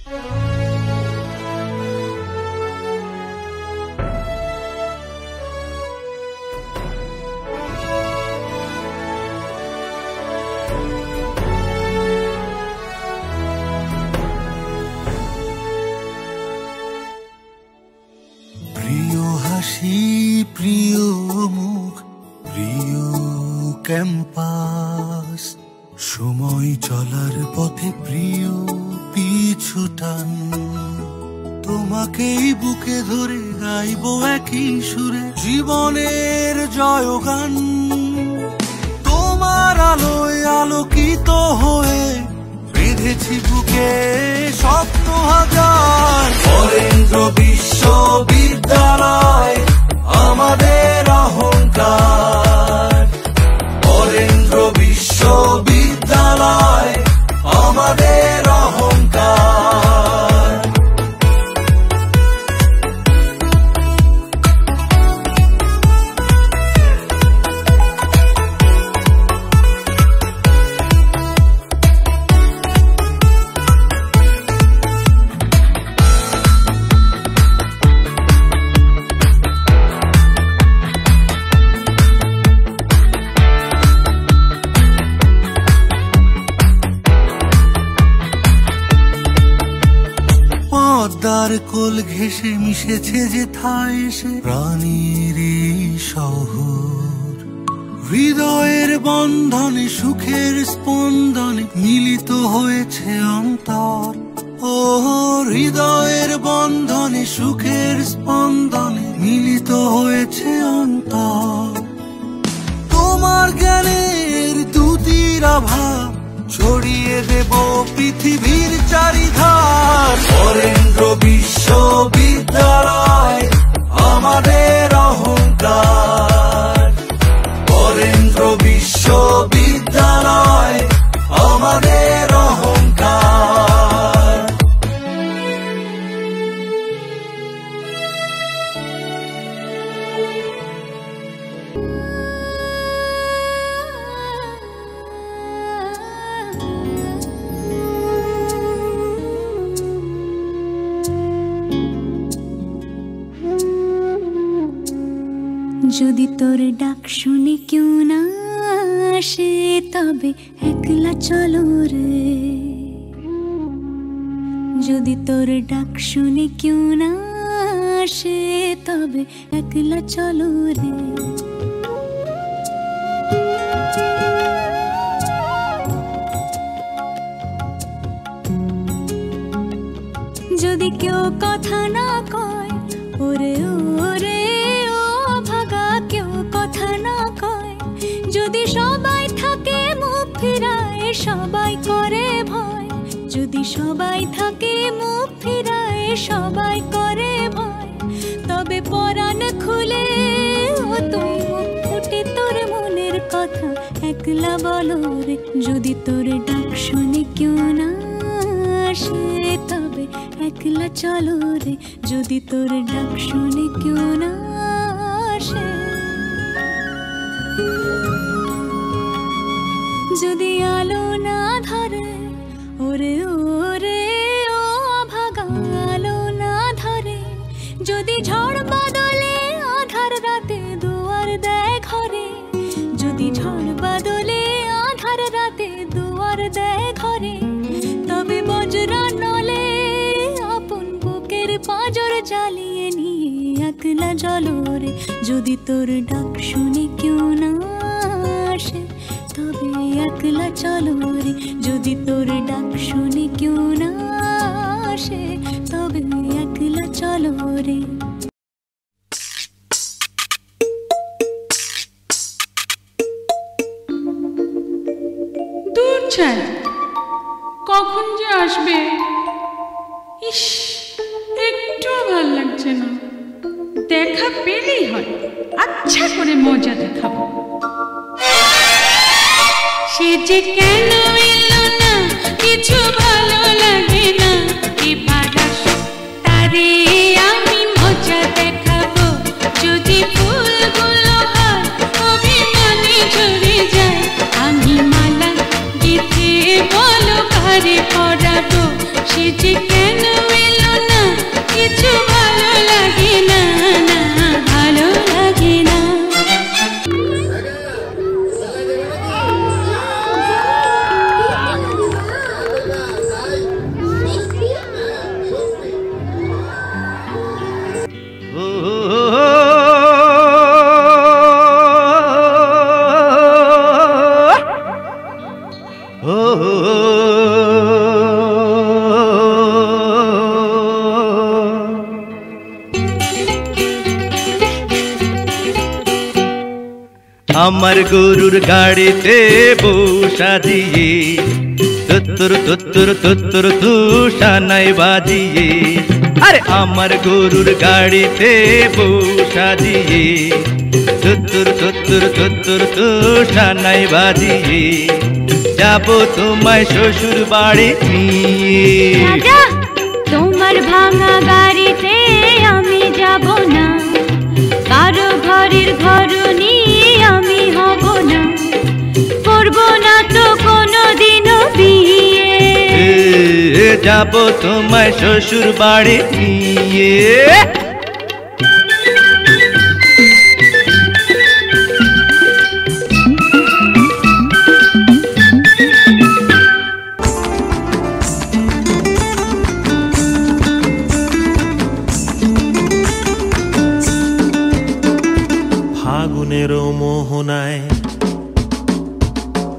প্রিয় হাসি, প্রিয় মুখ, প্রিয় ক্যাম্পাস, সময় চলার পথে প্রিয় পিছু টান, তোমাকেই বুকে ধরে গাইবো একই সুরে জীবনের জয়গান। তোমার আলোয় আলোকিত হয়ে বেঁধেছি বুকে স্বপ্ন হাজার। বরেন্দ্র বিশ্ববিদ্যালয় আমাদের অহংকার, বরেন্দ্র বিশ্ববিদ্যালয় আমাদের অহংকার। পদ্মার কোল ঘেঁষে মিশেছে যে থায় এসে প্রাণীর শহর, হৃদয়ের বন্ধনে সুখের স্পন্দনে মিলিত হয়েছে অন্তর। ও হৃদয়ের বন্ধনে সুখের স্পন্দনে মিলিত হয়েছে অন্তর। তোমার জ্ঞানের দুতির আভা ছড়িয়ে দেব পৃথিবীর চারিধার। বরেন্দ্র বিশ্ববিদ্যালয় আমাদের অহংকার, বরেন্দ্র বিশ্ববিদ্যালয় আমাদের অহংকার। যদি তোর ডাক শুনে কেউ না আসে তবে একলা চলো রে, যদি তোর ডাক শুনে কেউ না আসে তবে একলা চলো রে। যদি কেউ কথা না কয় ওরে ওরে কথা না কয়, যদি সবাই থাকে মুখ ফিরায় সবাই করে ভয়, যদি সবাই থাকে মুখ ফিরায় সবাই করে ভয়, তবে পরাণ খুলে ও তুই মুখ ফুটে তোর মনের কথা একলা বলো রে। যদি তোর ডাক শুনে কেউ না আসে তবে একলা চলো রে, যদি তোর ডাক শুনে কেউ না আসে। যদি আলো না ধরে ওরে ওরে ও ভাগা আলো না ধরে, যদি ঝড় বাদলে আধার রাতে দুয়ার দেয় ঘরে, যদি ঝড় বাদলে আধার রাতে দুয়ার দেয় ঘরে, তবে বজ্রা নলে আপন বুকের পাঁজর জ্বালিয়ে নিয়ে একলা চলো রে। যদি তোর ডাক শুনে কেউ না আসে তবে একলা চলো রে, যদি তোর ডাক শুনে কেউ না আসে তবে একলা চলো রে। দূর ছাড়, কখন যে আসবে, ইস একটুও ভাল লাগছে না। দেখা পেলেই হয়, আচ্ছা করে মজা দেখাবো। সে যে কেন এলো না কিছু ভালো লাগে না, এবার আসো তারে আমি মজা দেখাবো। যদি ফুলগুলো হয় অভিমানে ঝরে যায়, আমি মালা গেঁথে বলো কারে পরাবো। সে যে কেন এলো না কিছু ভালো লাগে না, না ভালো লাগে না। আমার গরুর গাড়িতে বসা দিয়ে তুত্তুর তুত্তুর তুত্তুর তুষানাই বাজিয়ে, আরে আমার গরুর গাড়িতে বসা দিয়ে তুত্তুর তুত্তুর তুত্তুর তুষানাই বাজিয়ে যাব তোমায় শ্বশুর বাড়ি নিয়ে। রাজা, তোমার ভাঙা গাড়িতে আমি যাব না, কারো ঘরের ঘরনি আমি হব না, করব না তো কোনোদিনও বিয়ে। যাব তোমায় শ্বশুর বাড়ি নিয়ে। ফাগুনের মোহনায়,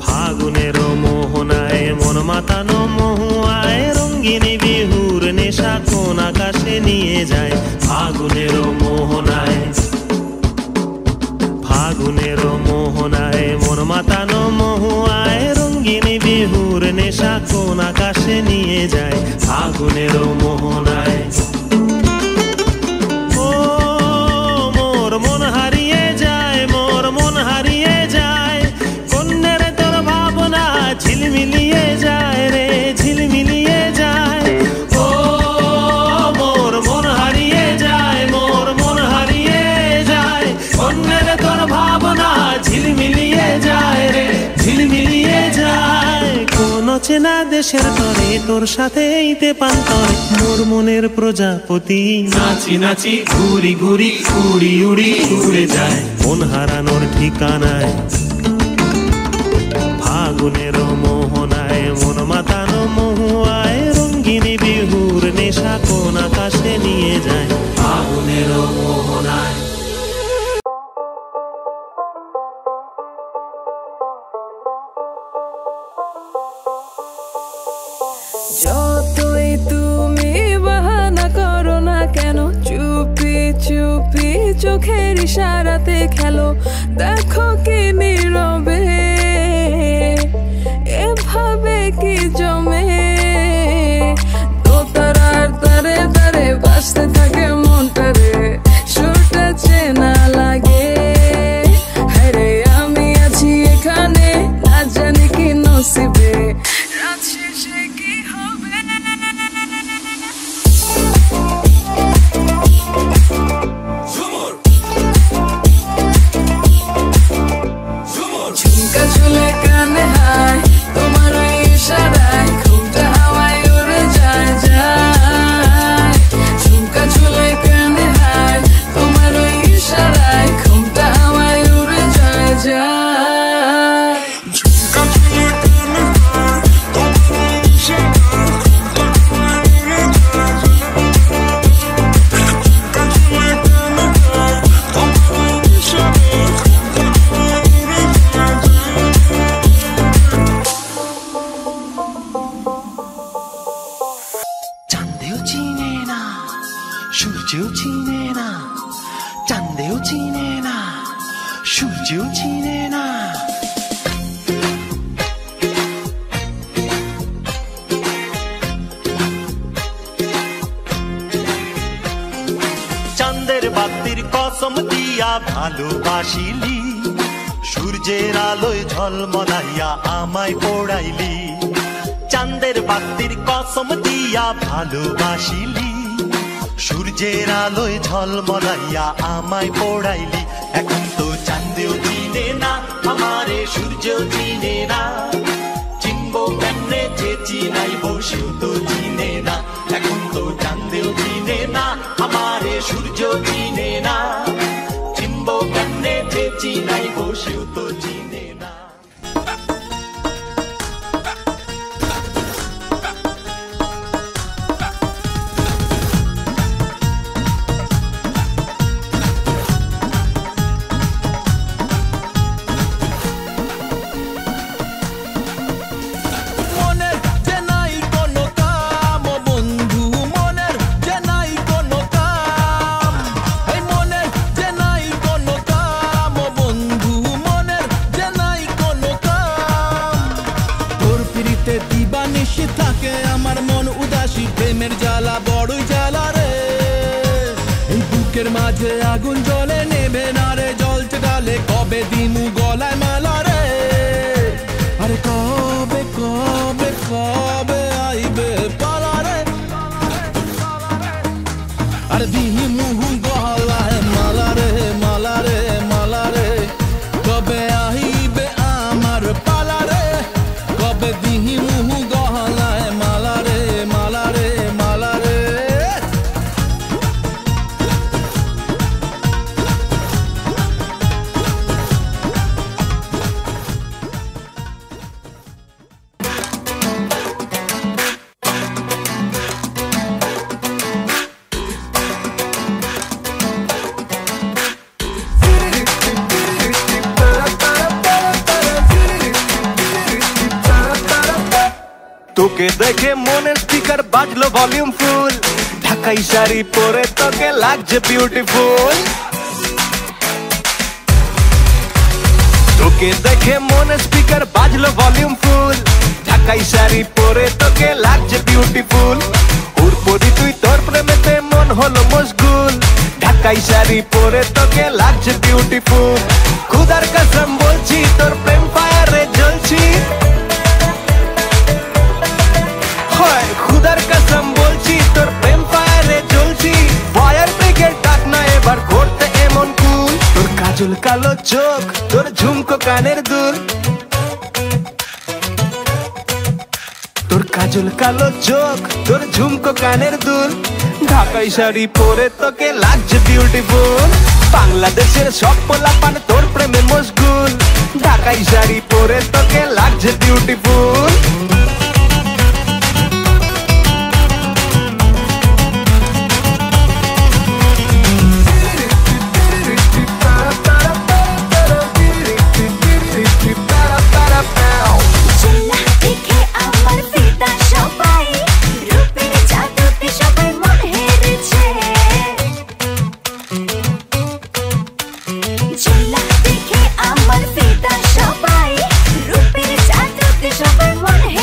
ফাগুনের মোহনায় মন মাতানো মহুয়ায় রঙ্গিনী বিহুর নেশা কোন আকাশে নিয়ে যায়। ফাগুনের মোহনায়, ফাগুনের মোহনায় মন মাতানো মহুয়ায় রঙ্গিনী বিহুর নেশা কোন আকাশে নিয়ে যায়। ফাগুনের মোহনায় মন হারিয়ে যায়, মোর মন হারিয়ে যায়, কন্যের তোর ভাবনা ঝিলমিলিয়ে যায় রে, ঝিলমিলিয়ে যায়। ও মোর মন হারিয়ে যায়, মোর মন হারিয়ে যায়, কন্যের তোর ভাবনা ঝিলমিলিয়ে যায় রে, ঝিলমিলিয়ে যায়। কোন চেনা দেশের তরে তোর সাথে ইতে পান্তরে মোর মনের প্রজাপতি নাচি নাচি ঘুরি ঘুরি উড়ি উড়ি উড়ে যায় মন হারানোর ঠিকানায়। ফাগুনের মোহনায় মন মাতানো মহুয়ায় রঙ্গিনী বিহুর নেশা কোন আকাশে নিয়ে যায়। ফাগুনের মোহনায় যতই তুমি বাহানা করো না কেন, চুপি চুপি চোখের ইশারাতে খেলো, দেখো কি নীরবে এভাবে কি জমে। দোতারার তারে তারে বাজতে থাকে মনটারে, সুরটা চেনা লাগে। হ্যারে আমি আছি এখানে, না জানি কি নসিবে রাত শেষে কি হবে। ঝুমকা ঝুলে কানে হায় তোমার ওই ইশারায়, ঘুমটা হাওয়ায় উড়ে যায় যায়। ঝুমকা ঝুলে কানে হায় তোমার ওই ইশারায়, ঘুমটা হাওয়ায় উড়ে যায় যায়। ঝুমকা ঝুলে কানে হায় তোমার ওই ইশারায়, ঘুমটা হাওয়ায় উড়ে যায় যায়। ঝুমকা ঝুলে কানে হায় তোমার ওই ইশারায়, ঘুমটা হাওয়ায় উড়ে যায় যায়। চাঁদেও চিনে না, সূর্যেও চিনে না, চাঁদেও চিনে না, সূর্যেও চিনে না। চাঁদের বাতির কসম দিয়া ভালোবাসিলি, সূর্যের আলোয় ঝলমলাইয়া আমায় পোড়াইলি। চাঁদের বাতির কসম দিয়া ভালোবাসিলি, সূর্যের আলোয় ঝলমলাইয়া আমায় পোড়াইলি। এখন তো চাঁদেও চিনে না আমারে, সূর্যও চিনে না, চিনবো কেমনে যে চিনাইব সেও তো চিনে না, এখন তো চাঁদেও চিনে না, আমারে সূর্য চিনে না, চিনব কেমনে যে চিনাইব সেও তো চিনে না। মাঝে আগুন জ্বলে নেবে না রে, জ্বলছে ডালে কবে দিমু গলায় মালা রে, আরে কবে কবে কবে আইবে পালা রে, আরে দিমু গলায় মালা রে মালা রে মালা রে, কবে আইবে আমার পালা রে, কবে দিমু গলায় মালা রে মালা রে মালা রে। তোকে দেখে মনের স্পিকার বাজলো ভলিউম ফুল, ঢাকাই শাড়ি পরে তোকে লাগছে বিউটিফুল। তোকে দেখে মনের স্পিকার বাজলো ভলিউম ফুল, ঢাকাই শাড়ি পরে তোকে লাগছে বিউটিফুল। উড়পড়ি তুই তোর প্রেমেতে মন হলো মশগুল, ঢাকাই শাড়ি পরে তোকে লাগছে বিউটিফুল। খুদার কসম বলছি তোর প্রেম ফায়ারে জ্বলছি, খুদার কসম বলছি তোর প্রেম ফায়ারে জ্বলছি। ফায়ার ব্রিগেড ডাক না এবার করতে এমন কুল, তোর কাজল কালো চোখ তোর ঝুমকো কানের দুল, তোর কাজল কালো চোখ তোর ঝুমকো কানের দুল। ঢাকাই শাড়ি পরে তোকে লাগছে বিউটিফুল, বাংলাদেশের সব পোলাপান তোর প্রেমে মশগুল। ঢাকাই শাড়ি পরে তোকে লাগছে বিউটিফুল। সবাই রূপের জাদুতে সবাই মনে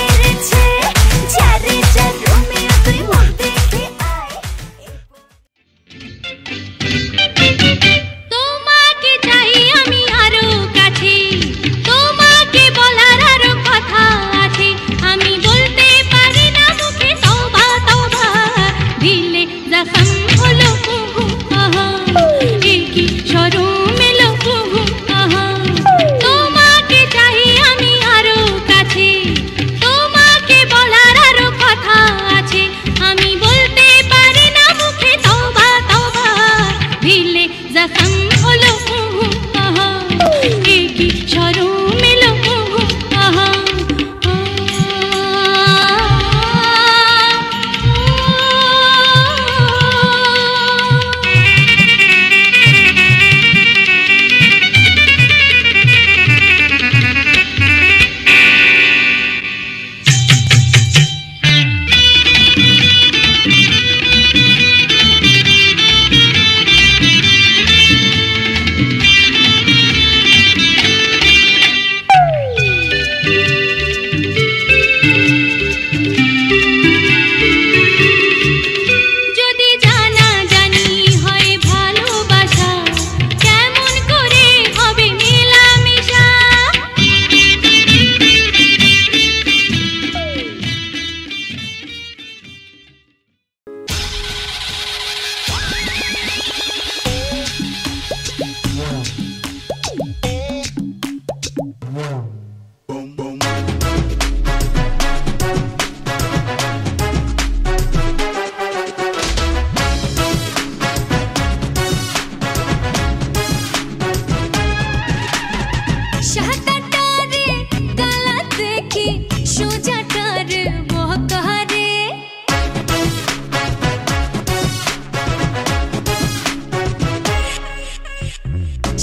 সোজাটার বহকারে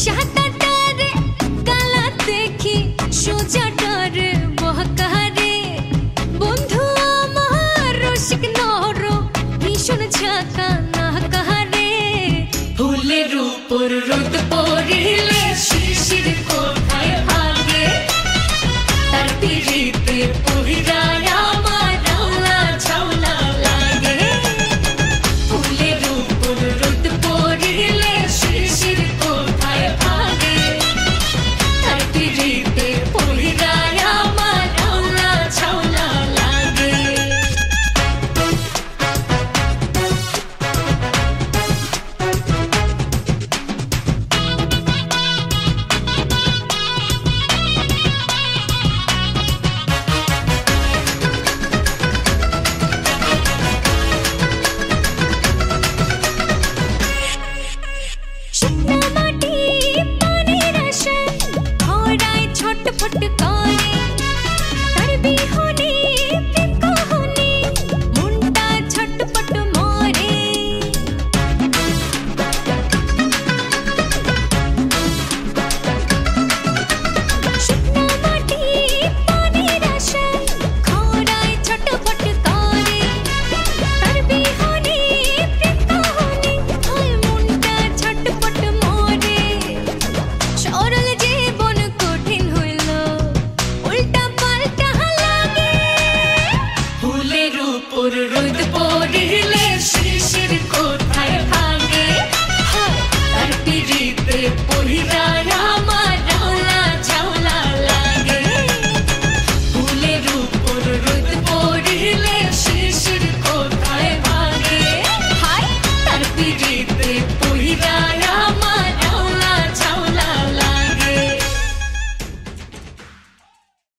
সাতাটার কালা দেখি সোজাটার বহকারে বন্ধু আমার রসিক নর ভীষণ ঝাঁকা না কাহারে ফুলের উপর রোদ পড়িলে শিশির কোথায় ভাগে তার পিড়িতে পহিরায় আমার রাউলা ঝাউলা লাগে ফুলের উপর রোদ পড়িলে শিশির কোথায় ভাগে তার পিড়িতে পহিরায় আমার রাউলা ঝাউলা লাগে শুকনা মাটি পানির আশায় খরায় ছটফট করে তার বিহনে প্রেম কাহিনী মনটা ছটফট মরে শুকনা মাটি পানির আশায় খরায় ছটফট করে তার বিহনে প্রেম কাহিনী হয় মনটা ছটফট মরে সরল জীবন কঠিন হইল উল্টা পাল্টা লাগে ফুলের উপর রোদ পড়িলে শিশির কোথায় ভাগে তার পিড়িতে পহিরায় আমার রাউলা ঝাউলা লাগে ফুলের উপর রোদ পড়িলে শিশির কোথায় ভাগে তার পিড়িতে পহিরায়